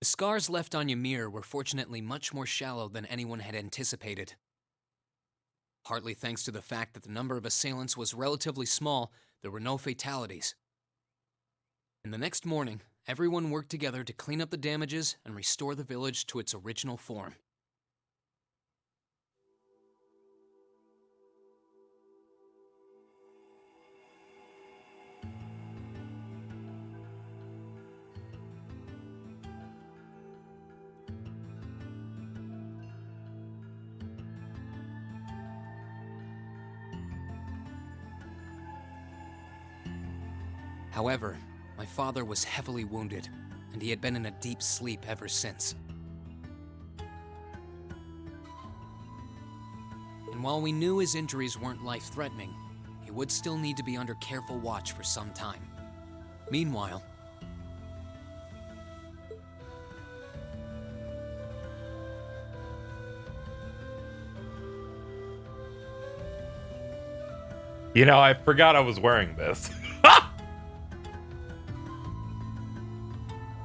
scars left on Ymir were fortunately much more shallow than anyone had anticipated. Partly thanks to the fact that the number of assailants was relatively small, there were no fatalities. And the next morning, everyone worked together to clean up the damages and restore the village to its original form. However, my father was heavily wounded, and he had been in a deep sleep ever since. And while we knew his injuries weren't life-threatening, he would still need to be under careful watch for some time. Meanwhile, you know, I forgot I was wearing this.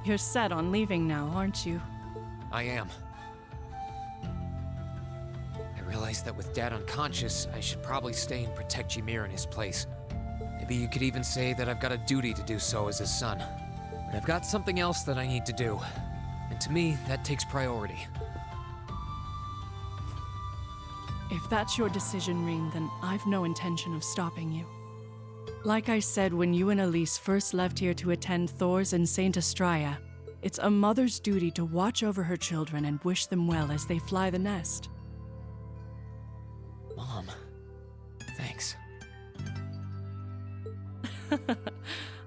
You're set on leaving now, aren't you? I am. I realized that with Dad unconscious, I should probably stay and protect Yamir in his place. Maybe you could even say that I've got a duty to do so as his son. But I've got something else that I need to do. And to me, that takes priority. If that's your decision, Rean, then I've no intention of stopping you. Like I said when you and Elise first left here to attend Thor's and Saint Astraea, it's a mother's duty to watch over her children and wish them well as they fly the nest. Mom, thanks.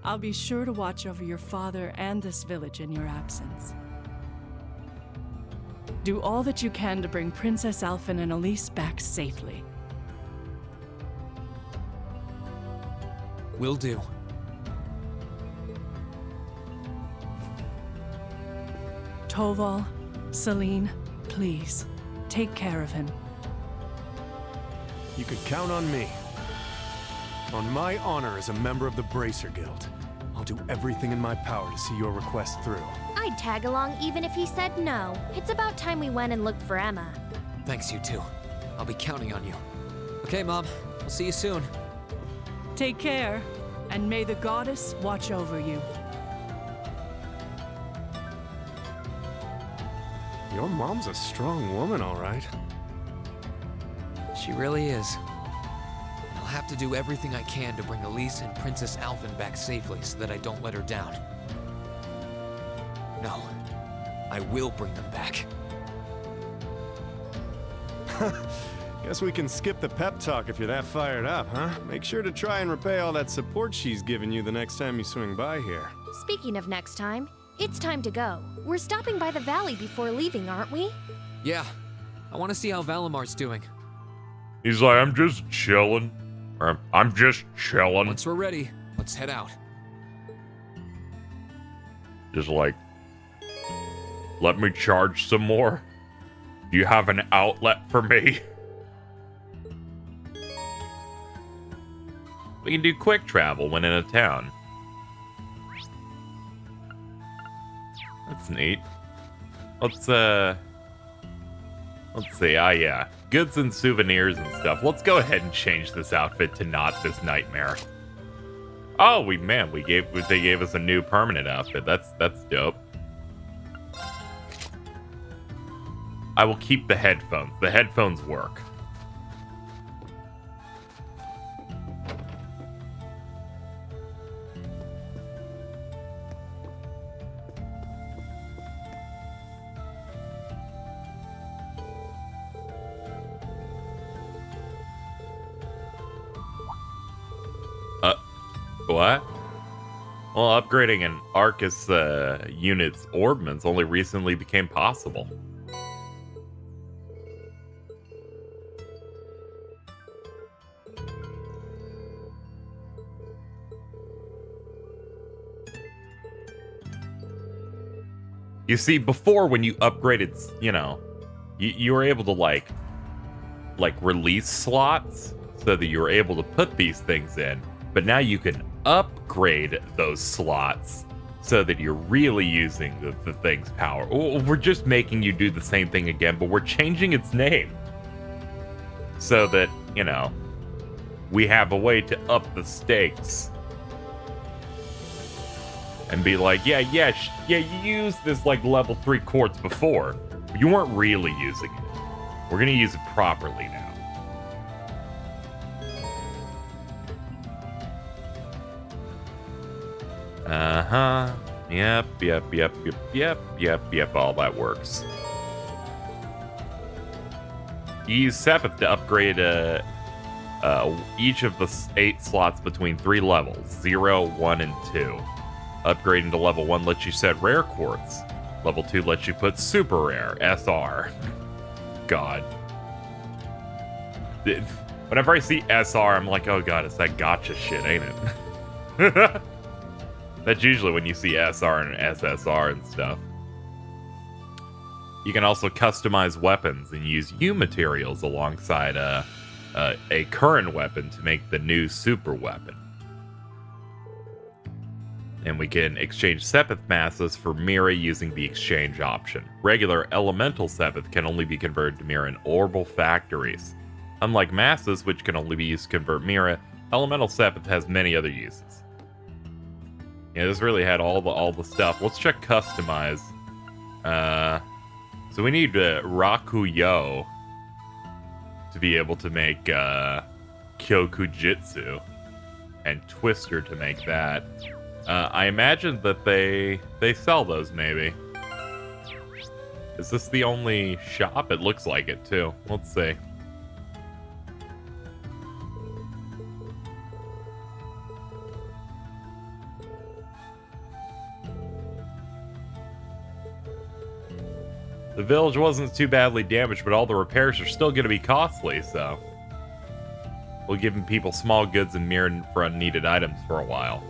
I'll be sure to watch over your father and this village in your absence. Do all that you can to bring Princess Alphen and Elise back safely. Will do. Toval, Celine, please, take care of him. You could count on me. On my honor as a member of the Bracer Guild, I'll do everything in my power to see your request through. I'd tag along even if he said no. It's about time we went and looked for Emma. Thanks, you two. I'll be counting on you. Okay, Mom. I'll see you soon. Take care, and may the goddess watch over you. Your mom's a strong woman, all right. She really is. I'll have to do everything I can to bring Elise and Princess Alphen back safely so that I don't let her down. No, I will bring them back. Guess we can skip the pep talk if you're that fired up, huh? Make sure to try and repay all that support she's given you the next time you swing by here. Speaking of next time, it's time to go. We're stopping by the valley before leaving, aren't we? Yeah, I want to see how Valimar's doing. He's like, I'm just chilling. Or, I'm just chilling. Once we're ready, let's head out. Just like, let me charge some more. Do you have an outlet for me? We can do quick travel when in a town. That's neat. Let's see. Yeah. Goods and souvenirs and stuff. Let's go ahead and change this outfit to not this nightmare. Oh, they gave us a new permanent outfit. That's dope. I will keep the headphones. The headphones work. What? Well, upgrading an Arcus unit's ordnance only recently became possible. You see, before when you upgraded, you were able to like release slots so that you were able to put these things in. But now you can upgrade those slots so that you're really using the thing's power. We're just making you do the same thing again, but we're changing its name. So that, you know, we have a way to up the stakes. And be like, yeah, you used this like level 3 quartz before. But you weren't really using it. We're gonna use it properly now. Uh-huh. Yep, all that works. You use Sepith to upgrade each of the 8 slots between 3 levels, 0, 1, and 2. Upgrading to level 1 lets you set rare quartz. Level 2 lets you put super rare, SR. God. Whenever I see SR, I'm like, oh god, it's that gotcha shit, ain't it? That's usually when you see SR and SSR and stuff. You can also customize weapons and use U materials alongside a current weapon to make the new super weapon. And we can exchange Sepith masses for Mira using the exchange option. Regular elemental Sepith can only be converted to Mira in orbital factories. Unlike masses, which can only be used to convert Mira, elemental Sepith has many other uses. Yeah, this really had all the stuff. Let's check customize. So we need Rakuyo to be able to make Kyokujitsu, and Twister to make that. I imagine that they sell those, maybe. Is this the only shop? It looks like it, too. Let's see. The village wasn't too badly damaged, but all the repairs are still going to be costly, so... we'll give people small goods and Mirror for unneeded items for a while.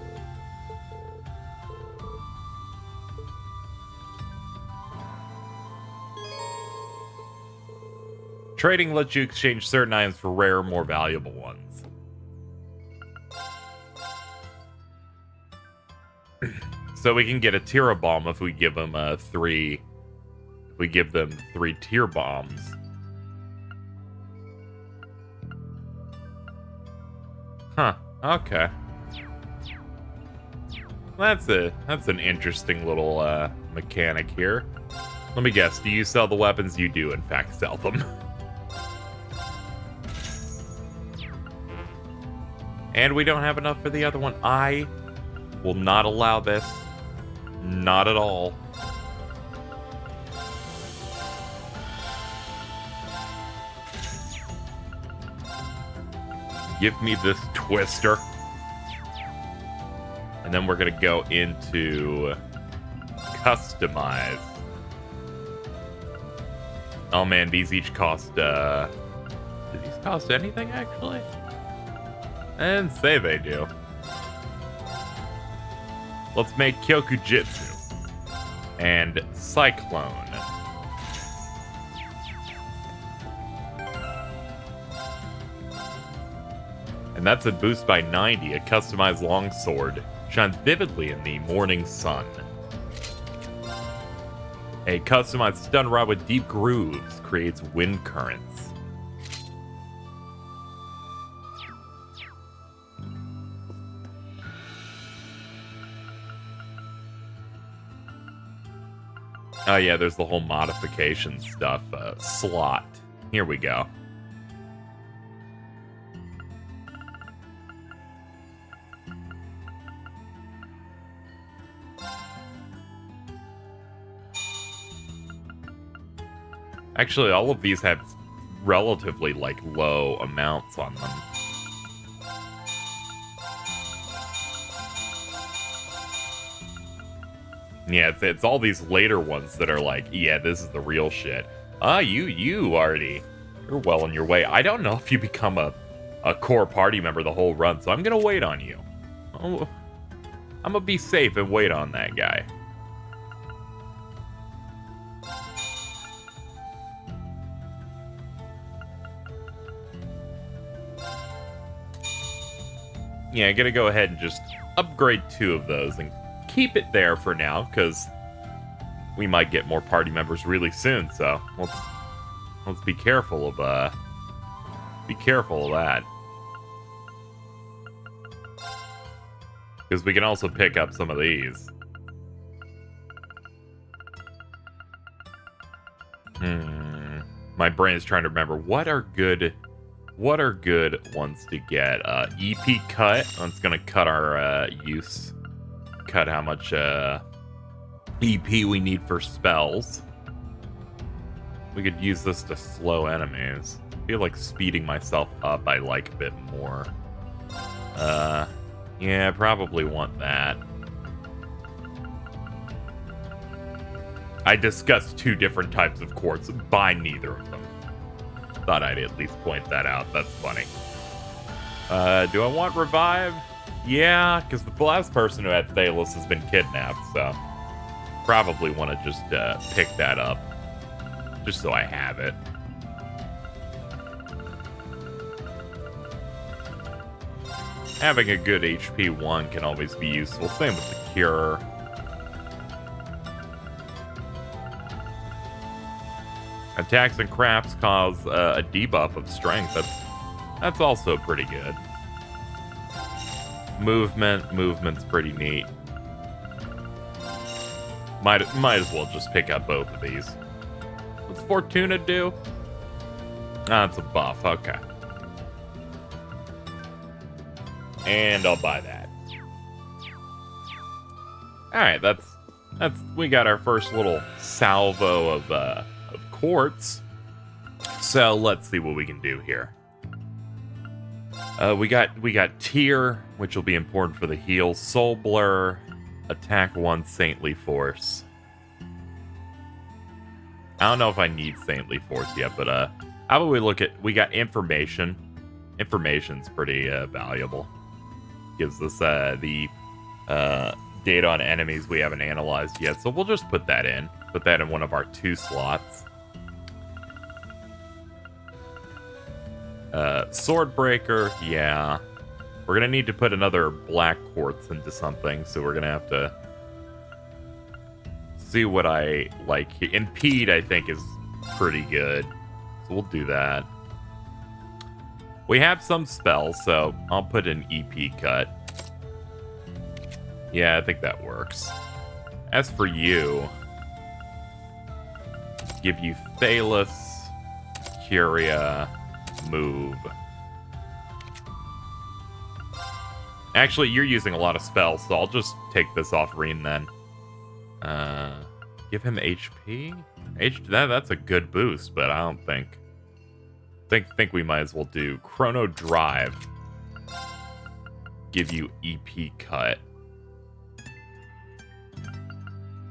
Trading lets you exchange certain items for rare, more valuable ones. So we can get a Tira Bomb if we give them 3... if we give them 3 tier bombs. Huh, okay. That's an interesting little mechanic here. Let me guess, do you sell the weapons? You do, in fact, sell them. And we don't have enough for the other one. I will not allow this. Not at all. Give me this Twister. And then we're going to go into customize. Oh man, these each cost, do these cost anything, actually? I didn't say they do. Let's make Kyokujitsu. And Cyclone. And that's a boost by 90, a customized longsword. Shines vividly in the morning sun. A customized stun rod with deep grooves creates wind currents. Oh yeah, there's the whole modification stuff. Slot. Here we go. Actually, all of these have relatively, like, low amounts on them. Yeah, it's all these later ones that are like, yeah, this is the real shit. You already, you're well on your way. I don't know if you become a core party member the whole run, so I'm gonna wait on you. I'm gonna be safe and wait on that guy. Yeah, I gotta go ahead and just upgrade 2 of those and keep it there for now, because we might get more party members really soon, so let's be careful of that. Because we can also pick up some of these. My brain is trying to remember what are good ones to get. EP cut. That's gonna cut our use. Cut how much EP we need for spells. We could use this to slow enemies. I feel like speeding myself up I like a bit more. Yeah, probably want that. I discussed 2 different types of quartz. Buy neither of them. Thought I'd at least point that out. That's funny. Do I want revive? Yeah, because the last person who had TLoH has been kidnapped, so probably want to just pick that up, just so I have it. Having a good HP 1 can always be useful. Same with the cure. Attacks and crafts cause a debuff of strength. That's also pretty good. Movement's pretty neat. Might as well just pick up both of these. What's Fortuna do? Ah, it's a buff. Okay. And I'll buy that. All right, that's we got our first little salvo of quartz. So let's see what we can do here. We got Tear, which will be important for the heal. Soul Blur, attack 1, Saintly Force. I don't know if I need Saintly Force yet, but how about we look at, we got Information. Information's pretty valuable. Gives us the data on enemies we haven't analyzed yet, so we'll just put that in. Put that in one of our 2 slots. Swordbreaker, yeah. We're gonna need to put another black quartz into something, so we're gonna have to see what I like. Impede, I think, is pretty good, so we'll do that. We have some spells, so I'll put an EP cut. Yeah, I think that works. As for you, give you TLoH, Curia, Move. Actually, you're using a lot of spells, so I'll just take this off Reen then. Give him HP? That's a good boost, but I don't think we might as well do Chrono Drive. Give you EP cut.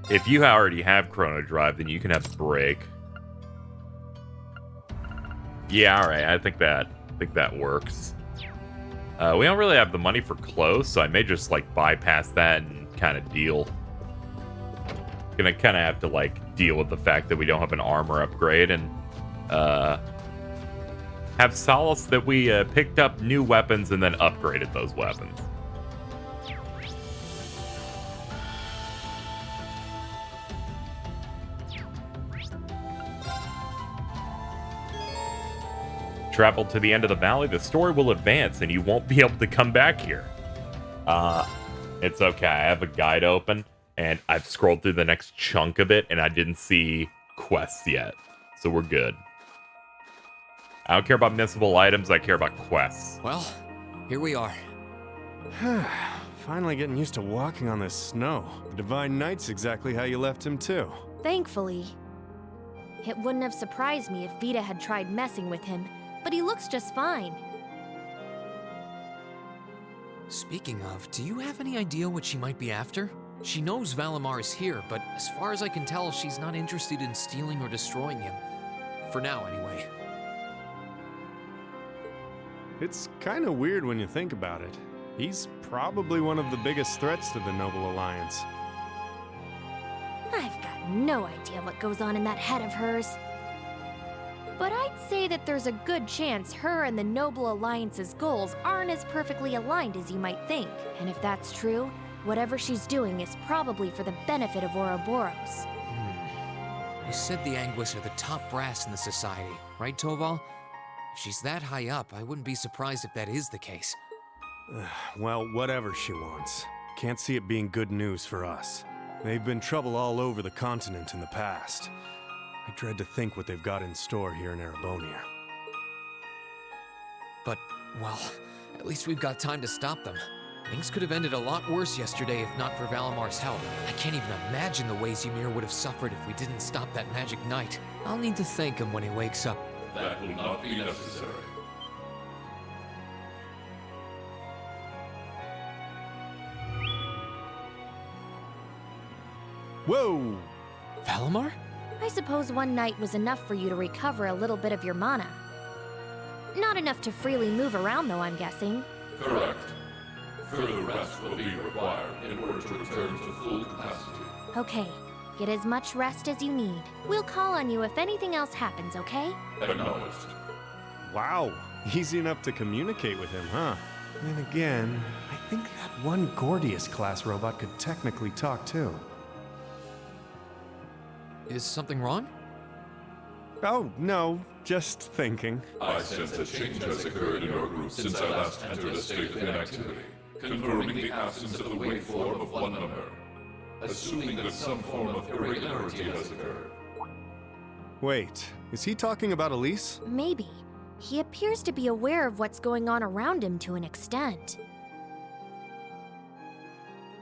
If you already have Chrono Drive, then you can have Break. Yeah, all right. I think that works. We don't really have the money for clothes, so I may just like bypass that and kind of deal. Gonna kind of have to like deal with the fact that we don't have an armor upgrade and have solace that we picked up new weapons and then upgraded those weapons. Travel to the end of the valley, the story will advance and you won't be able to come back here. It's okay. I have a guide open and I've scrolled through the next chunk of it and I didn't see quests yet. So we're good. I don't care about missable items, I care about quests. Well, here we are. Finally getting used to walking on this snow. The Divine Knight's exactly how you left him too. Thankfully. It wouldn't have surprised me if Vita had tried messing with him, but he looks just fine. Speaking of, do you have any idea what she might be after? She knows Valimar is here, but as far as I can tell, she's not interested in stealing or destroying him. For now, anyway. It's kind of weird when you think about it. He's probably one of the biggest threats to the Noble Alliance. I've got no idea what goes on in that head of hers. But I'd say that there's a good chance her and the Noble Alliance's goals aren't as perfectly aligned as you might think. And if that's true, Whatever she's doing is probably for the benefit of Ouroboros. You said the Anguis are the top brass in the society, right, Toval? If she's that high up, I wouldn't be surprised if that is the case. Well, whatever she wants. Can't see it being good news for us. They've been trouble all over the continent in the past. I dread to think what they've got in store here in Erebonia. But, well, at least we've got time to stop them. Things could have ended a lot worse yesterday if not for Valimar's help. I can't even imagine the ways Ymir would have suffered if we didn't stop that magic knight. I'll need to thank him when he wakes up. That will not be necessary. Whoa! Valimar? I suppose one night was enough for you to recover a little bit of your mana. Not enough to freely move around, though, I'm guessing. Correct. Further rest will be required in order to return to full capacity. Okay, get as much rest as you need. We'll call on you if anything else happens, okay? Acknowledged. Wow, easy enough to communicate with him, huh? Then again, I think that one Gordius-class robot could technically talk too. Is something wrong? Oh, no, just thinking. I sense a change has occurred in your group since I last entered a state of inactivity, confirming the absence of the waveform of one number, assuming that some form of irregularity has occurred. Wait, is he talking about Elise? Maybe. He appears to be aware of what's going on around him to an extent.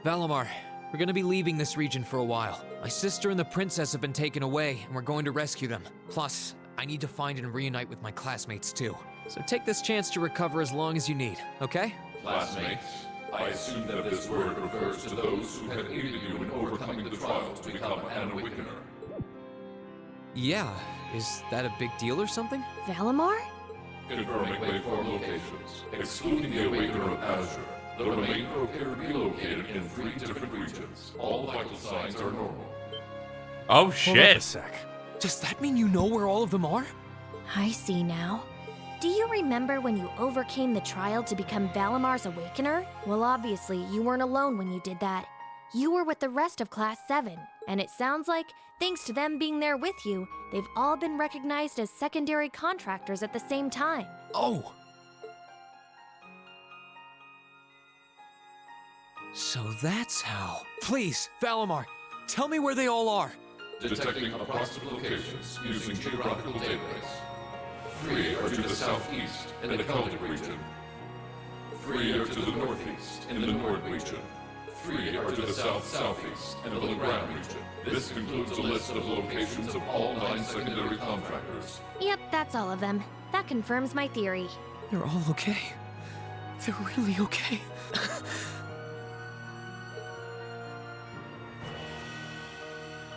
Valimar, we're gonna be leaving this region for a while. My sister and the princess have been taken away, and we're going to rescue them. Plus, I need to find and reunite with my classmates too. So take this chance to recover as long as you need, okay? Classmates, I assume that this word refers to those who had aided you in overcoming the trial to become an Awakener. Yeah, is that a big deal or something? Valimar? Confirming waveform locations, excluding the Awakener of Azure. The remainder appear to be located in 3 different regions. All vital signs are normal. Oh Hold up a shit. sec. Does that mean you know where all of them are? I see now. Do you remember when you overcame the trial to become Valimar's Awakener? Well, obviously, you weren't alone when you did that. You were with the rest of Class VII, and it sounds like, thanks to them being there with you, they've all been recognized as secondary contractors at the same time. Oh! So that's how. Please, Valimar, tell me where they all are. Detecting approximate locations using geographical database. 3 are to the southeast in the Celtic region. 3 are to the northeast in the Nord region. 3 are to the south-southeast in the Legrand region. This concludes a list of locations of all 9 secondary contractors. Yep, that's all of them. That confirms my theory. They're all okay. They're really okay.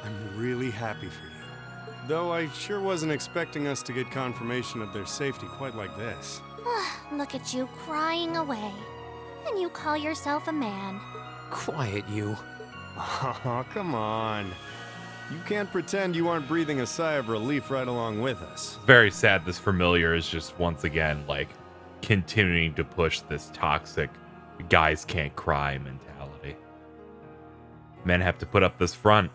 I'm really happy for you. Though I sure wasn't expecting us to get confirmation of their safety quite like this. Look at you crying away. And you call yourself a man. Quiet, you. Oh, come on. You can't pretend you aren't breathing a sigh of relief right along with us. Very sad this familiar is just once again like continuing to push this toxic guys can't cry mentality. Men have to put up this front.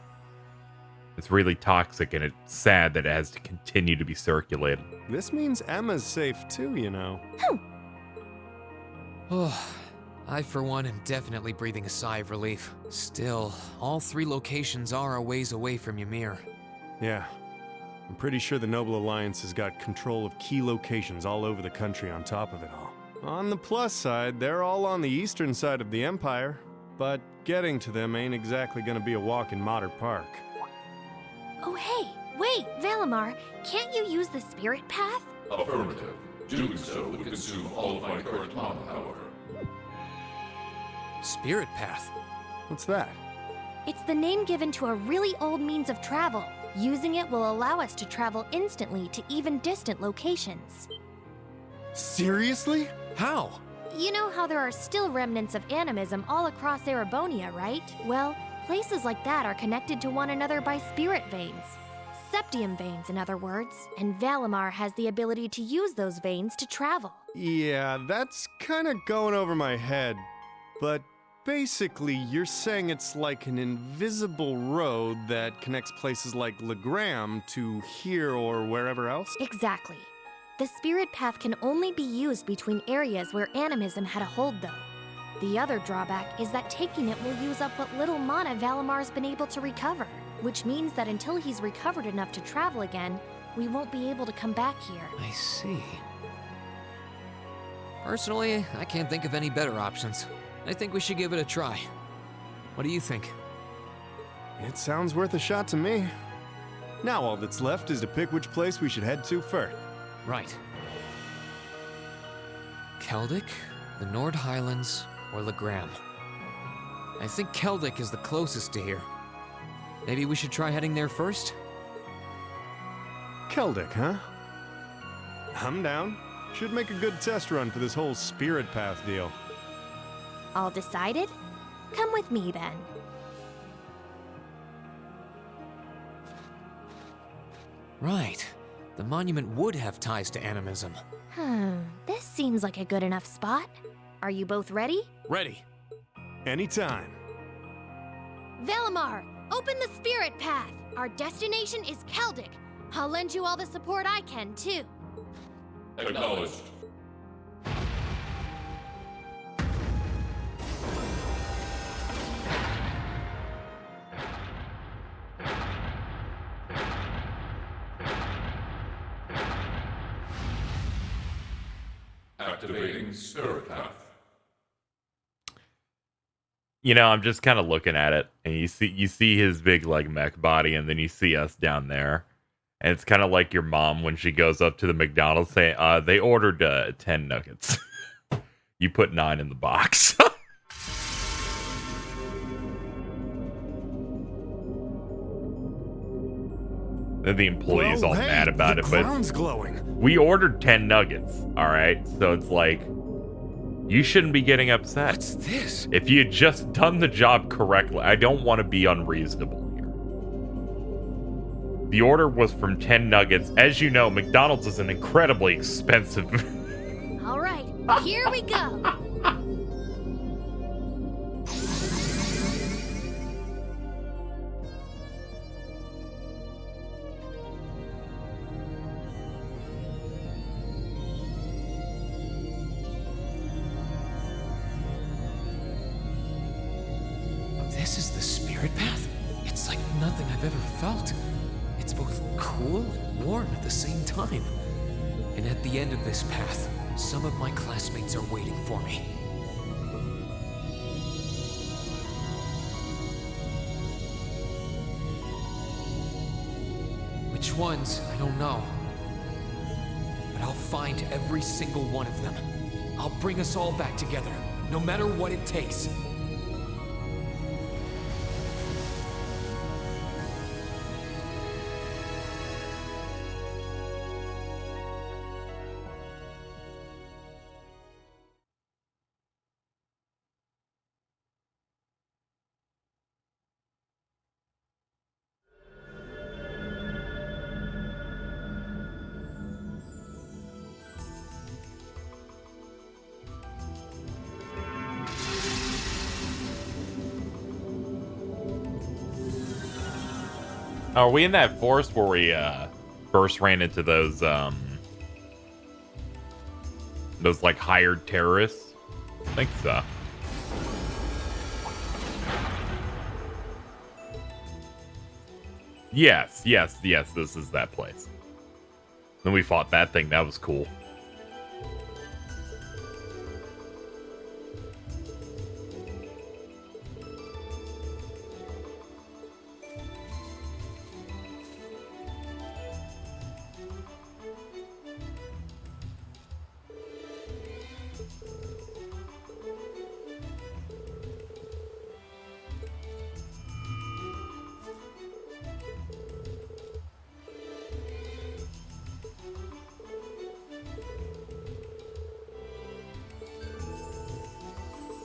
It's really toxic, and it's sad that it has to continue to be circulated. This means Emma's safe too, you know. Oh, I, for one, am definitely breathing a sigh of relief. Still, all 3 locations are a ways away from Ymir. Yeah. I'm pretty sure the Noble Alliance has got control of key locations all over the country on top of it all. On the plus side, they're all on the eastern side of the Empire, but getting to them ain't exactly gonna be a walk in Modder Park. Oh, hey, wait, Valimar, can't you use the spirit path? Affirmative. Doing so would consume all of my current mana, however. Spirit Path? What's that? It's the name given to a really old means of travel. Using it will allow us to travel instantly to even distant locations. Seriously? How? You know how there are still remnants of animism all across Erebonia, right? Well, places like that are connected to one another by spirit veins. Septium veins, in other words. And Valimar has the ability to use those veins to travel. Yeah, that's kind of going over my head. But basically, you're saying it's like an invisible road that connects places like Legram to here or wherever else? Exactly. The spirit path can only be used between areas where animism had a hold, though. The other drawback is that taking it will use up what little mana Valimar's been able to recover, which means that until he's recovered enough to travel again, we won't be able to come back here. I see. Personally, I can't think of any better options. I think we should give it a try. What do you think? It sounds worth a shot to me. Now all that's left is to pick which place we should head to first. Right. Keldic, the Nord Highlands, or Legram. I think Keldic is the closest to here. Maybe we should try heading there first? Keldic, huh? I'm down. Should make a good test run for this whole spirit path deal. All decided? Come with me then. Right. The monument would have ties to animism. This seems like a good enough spot. Are you both ready? Ready. Anytime. Valimar, open the spirit path. Our destination is Keldic. I'll lend you all the support I can, too. Acknowledged. Activating spirit path. You know, I'm just kind of looking at it, and you see his big like mech body, and then you see us down there, and it's kind of like your mom when she goes up to the McDonald's saying, "They ordered 10 nuggets." You put 9 in the box. Then the employee's all mad about it, but glowing. we ordered 10 nuggets. All right, so it's like, you shouldn't be getting upset. What's this? If you had just done the job correctly, I don't want to be unreasonable here. The order was from 10 nuggets. As you know, McDonald's is an incredibly expensive. All right, here we go. This is the spirit path? It's like nothing I've ever felt. It's both cool and warm at the same time. And at the end of this path, some of my classmates are waiting for me. Which ones, I don't know. But I'll find every single one of them. I'll bring us all back together, no matter what it takes. Are we in that forest where we first ran into those like hired terrorists? I think so. Yes, this is that place. Then we fought that thing, that was cool.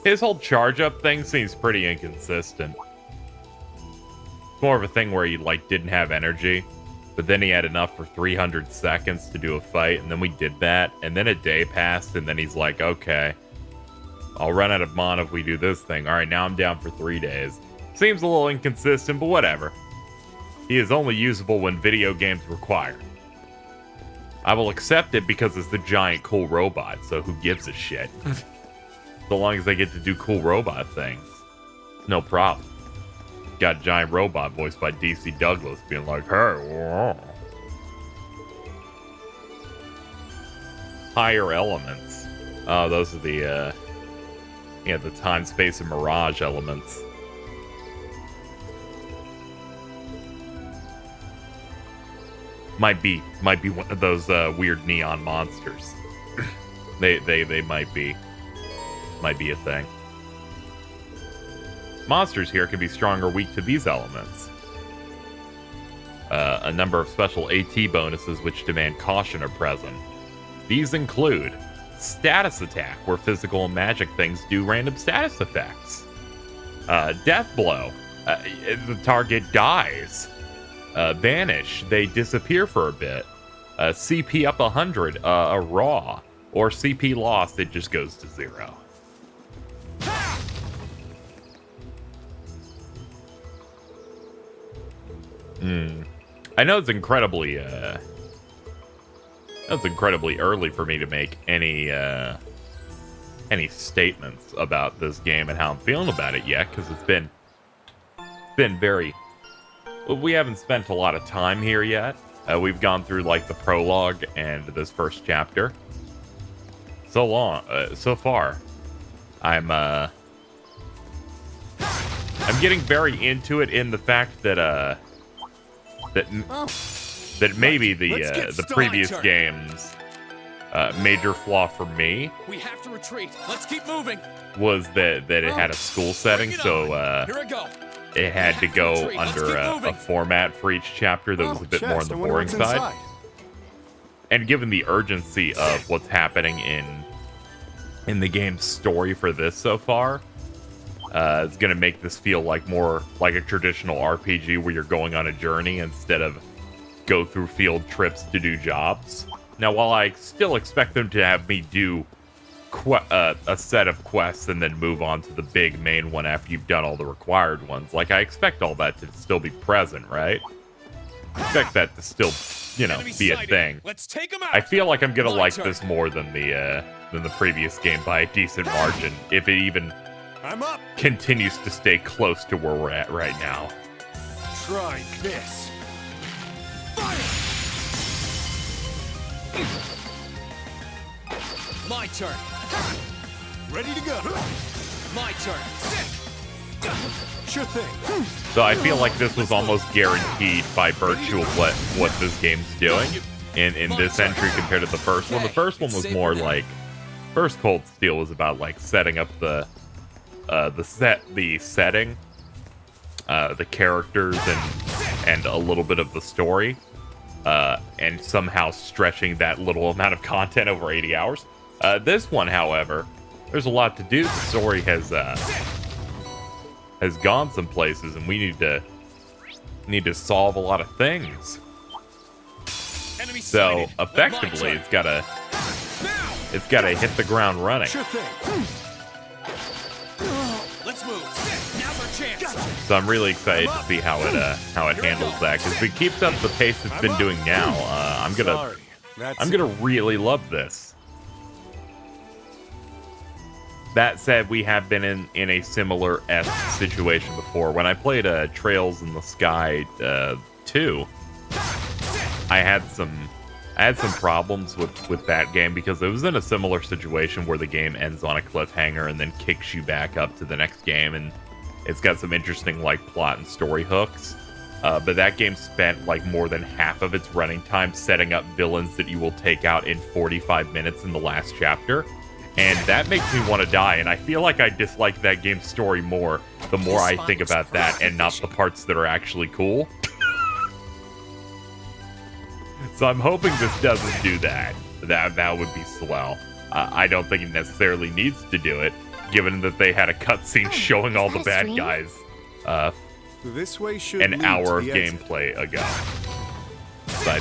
His whole charge up thing seems pretty inconsistent. It's more of a thing where he like didn't have energy, but then he had enough for 300 seconds to do a fight, and then we did that, and then a day passed, and then he's like, okay, I'll run out of mana if we do this thing. Alright, now I'm down for 3 days. Seems a little inconsistent, but whatever. He is only usable when video games require. I will accept it because it's the giant cool robot, so who gives a shit? So long as I get to do cool robot things. No problem. Got giant robot voiced by DC Douglas being like, hey, whoa. Higher elements. Oh, those are the, the time, space, and mirage elements. Might be one of those weird neon monsters. they might be a thing. Monsters here can be strong or weak to these elements. A number of special AT bonuses which demand caution are present. These include status attack, where physical and magic things do random status effects. Death blow, the target dies. Vanish, they disappear for a bit. CP up 100, a raw. Or CP lost, it just goes to 0. I know it's incredibly early for me to make any statements about this game and how I'm feeling about it yet, because it's been very... We haven't spent a lot of time here yet. We've gone through like the prologue and this first chapter. So far, I'm getting very into it in the fact that that maybe the previous game's major flaw for me We have to retreat. Let's keep moving. was that it had a school setting, so Here I go. it had to go under a format for each chapter that was a bit more on the boring side. And given the urgency of what's happening in the game's story for this so far, it's going to make this feel like more like a traditional RPG where you're going on a journey instead of go through field trips to do jobs. Now, while I still expect them to have me do a set of quests and then move on to the big main one after you've done all the required ones, like, I expect all that to still be present, right? I expect that to still, be a thing. Let's take him out. I feel like I'm gonna like this more than the previous game by a decent margin, if it even continues to stay close to where we're at right now. Try this. My turn. Ready to go. My turn. Sure thing. So I feel like this was almost guaranteed by virtue of what this game's doing in this entry compared to the first one. The first one was more like, first Cold Steel was about like setting up the setting, the characters, and a little bit of the story, and somehow stretching that little amount of content over 80 hours. This one, however, there's a lot to do. The story has gone some places, and we need to solve a lot of things. So effectively, it's gotta hit the ground running. Sure thing. Let's move. Now's our chance. So I'm really excited to see how it handles that, because if it keeps up the pace it's been doing now, I'm gonna really love this. That said, we have been in a similar situation before. When I played Trails in the Sky 2, I had some problems with that game because it was in a similar situation where the game ends on a cliffhanger and then kicks you back up to the next game, and it's got some interesting like plot and story hooks. But that game spent like more than half of its running time setting up villains that you will take out in 45 minutes in the last chapter. And that makes me want to die, and I feel like I dislike that game's story more the more I think about that and not the parts that are actually cool. So I'm hoping this doesn't do that. That would be swell. I don't think it necessarily needs to do it, given that they had a cutscene showing all the bad guys This way should an lead hour of to the exit. gameplay ago. So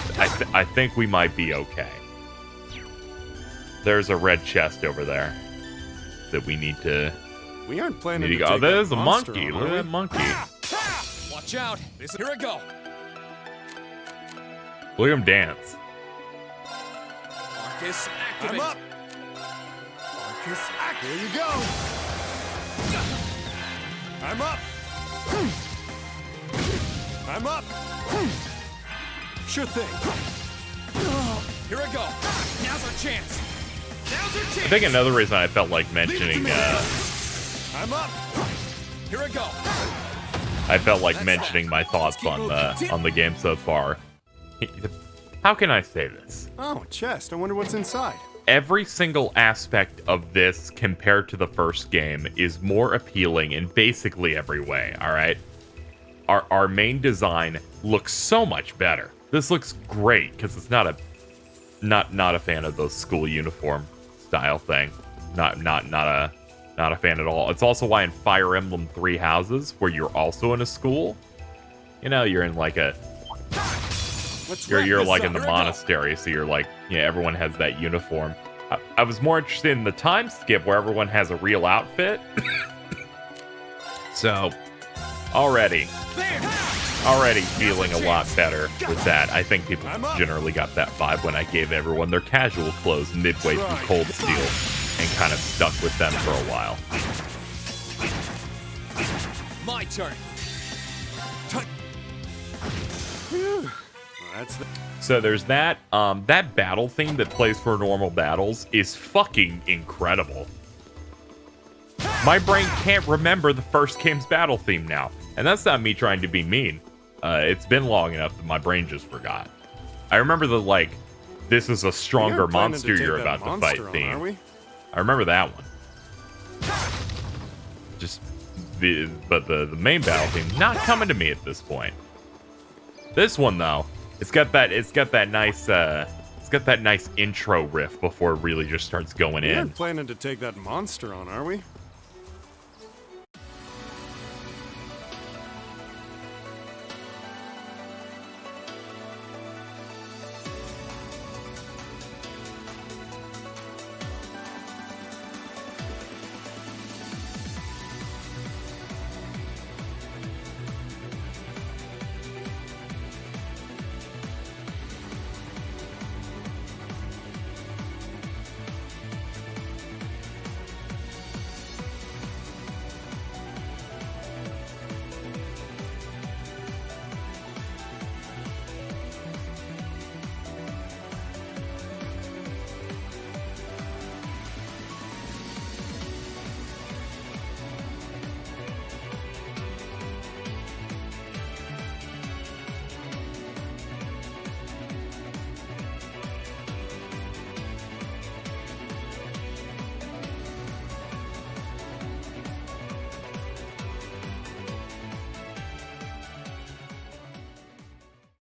I think we might be okay. There's a red chest over there. that we need to... We aren't planning to go. take There's that a monster monkey. on, Look at are that we? monkey. Watch out! Here I go. Look at him dance. Marcus, activate. I'm up. Marcus, here you go. I'm up. I'm up. Sure thing. Here I go. Now's our chance. Now's our chance. I think another reason I felt like mentioning, I'm up. Here I go. I felt like mentioning my thoughts on the game so far. How can I say this? Oh, a chest. I wonder what's inside. Every single aspect of this compared to the first game is more appealing in basically every way, alright? Our main design looks so much better. This looks great, because it's not a fan of the school uniform style thing. Not a fan at all. It's also why in Fire Emblem Three Houses, where you're also in a school, you know, you're in like a... You're like in the monastery, so you're like, yeah, everyone has that uniform. I was more interested in the time skip where everyone has a real outfit. So, already feeling a lot better with that. I think people generally got that vibe when I gave everyone their casual clothes midway through Cold Steel and kind of stuck with them for a while. My turn. So there's that. That battle theme that plays for normal battles is fucking incredible. My brain can't remember the first game's battle theme now. And that's not me trying to be mean. It's been long enough that my brain just forgot. I remember the, like, this is a stronger monster you're about to fight theme. I remember that one. But the main battle theme, not coming to me at this point. This one, though, it's got that nice intro riff before it really just starts going in. We aren't planning to take that monster on, are we?